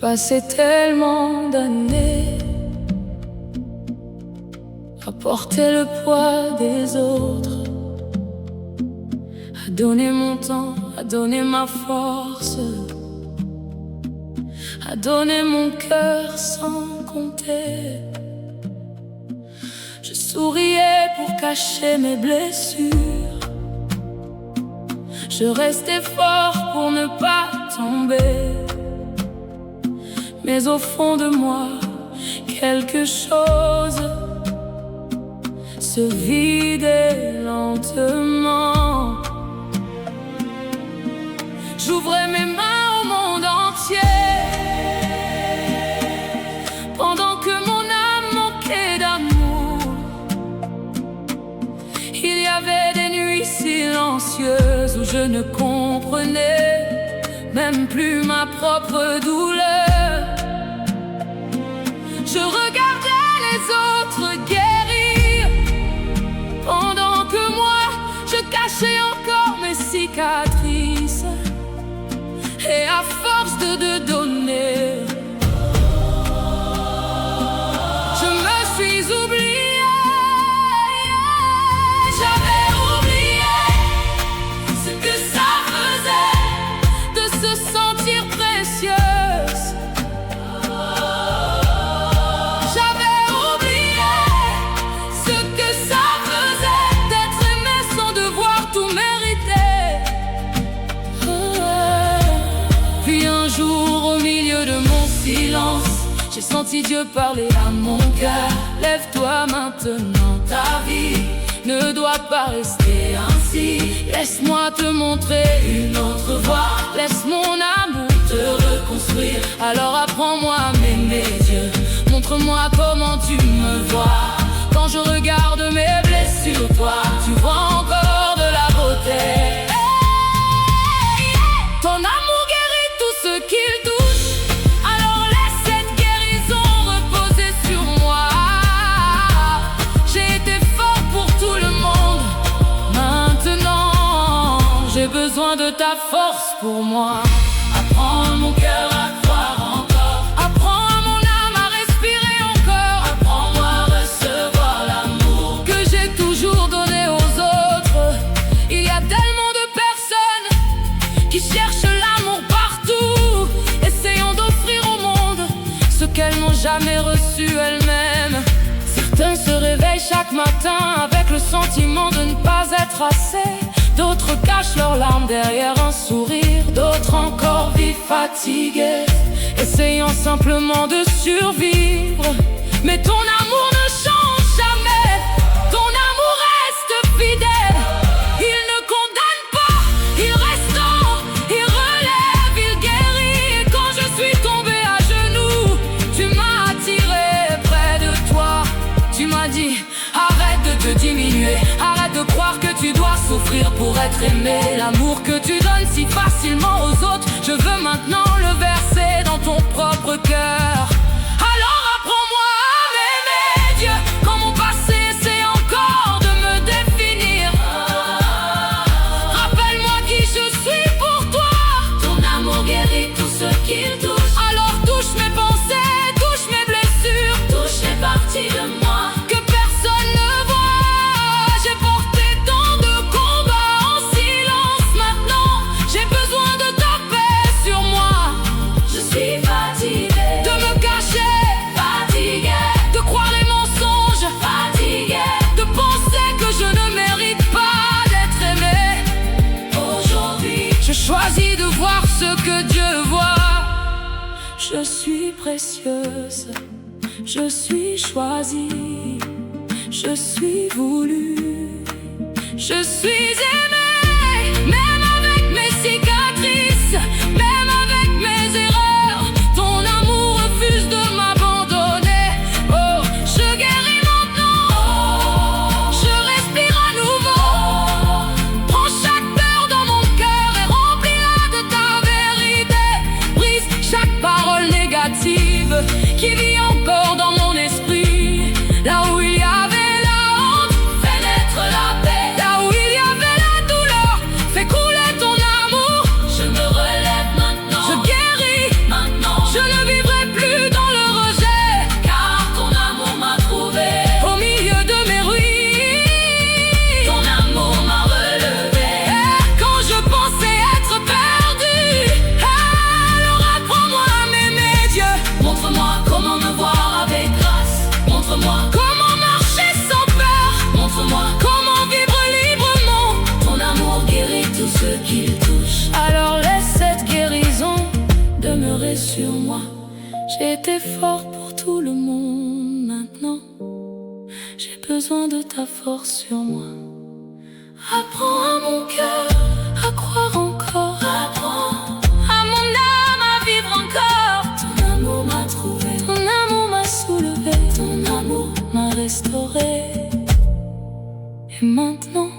Passé tellement d'années à porter le poids des autres, à donner mon temps, à donner ma force, à donner mon cœur sans compter. Je souriais pour cacher mes blessures, je restais fort pour ne pas tomber. Mais au fond de moi, quelque chose se vidait lentement. J'ouvrais mes mains au monde entier, pendant que mon âme manquait d'amour. Il y avait des nuits silencieuses où je ne comprenais même plus ma propre douleur. Je regardais les autres guérir, pendant que moi, je cachais encore mes cicatrices. Et à force de donner, je me suis oubliée. J'avais oublié ce que ça faisait de se sentir précieuse. J'avais oublié ce que ça faisait d'être aimée sans devoir tout mériter. Puis un jour, au milieu de mon silence, j'ai senti Dieu parler à mon cœur. Lève-toi maintenant, ta vie ne doit pas rester ainsi. Laisse-moi te montrer une autre voie. Laisse mon amour te reconstruire. Alors apprends-moi à m'aimer, Dieu. Montre-moi comment tu me vois. Quand je regarde mes blessures, toi, tu vois encore de la beauté. Ton amour guérit tout ce qu'il touche. Alors laisse cette guérison reposer sur moi. J'ai été fort pour tout le monde. Maintenant, j'ai besoin de ta force pour moi. Apprends mon cœur à croire encore. Apprends à mon âme à respirer encore. Apprends-moi à recevoir l'amour que j'ai toujours donné aux autres. Il y a tellement de personnes qui cherchent l'amour partout, essayant d'offrir au monde ce qu'elles n'ont jamais reçu elles-mêmes. Certains se réveillent chaque matin avec le sentiment de ne pas être assez. D'autres cachent leurs larmes derrière un sourire. D'autres encore vivent fatigués, essayant simplement de survivre. Mais ton amour ne change jamais. Ton amour reste fidèle. Il ne condamne pas, il restaure, il relève, il guérit. Et quand je suis tombée à genoux, tu m'as attiré près de toi. Tu m'as dit, arrête de te diminuer, arrête de croire que tu dois souffrir pour être aimé. L'amour que tu donnes si facilement aux autres, je veux maintenant le verser dans ton propre cœur. Alors apprends-moi à m'aimer, Dieu, quand mon passé essaie encore de me définir. Rappelle-moi qui je suis pour toi. Ton amour guérit tout ce qu'il touche. Alors touche mes pensées, touche mes blessures, touche les parties de moi que personne ne voit. J'ai porté tant de combats en silence. Maintenant, j'ai besoin de ta paix sur moi. Je suis fatiguée de me cacher, fatiguée de croire les mensonges, fatiguée de penser que je ne mérite pas d'être aimée. Aujourd'hui, je choisis de voir ce que Dieu voit. Je suis précieuse, je suis choisie, je suis voulue, je suis aimée, même avec mes cicatrices, même avec mes erreurs. Ton amour refuse de m'abandonner. Oh, je guéris maintenant, je respire à nouveau. Prends chaque peur dans mon cœur et remplis-la de ta vérité. Brise chaque parole négative qui vit encore dans mon esprit. Là où il y avait la honte, fais naître la paix. Là où il y avait la douleur, fais J'ai été fort pour tout le monde, maintenant j'ai besoin de ta force sur moi. Apprends à mon cœur à croire encore. Apprends à mon âme à vivre encore. Ton amour m'a trouvé, ton amour m'a soulevé, ton amour m'a restauré. Et maintenant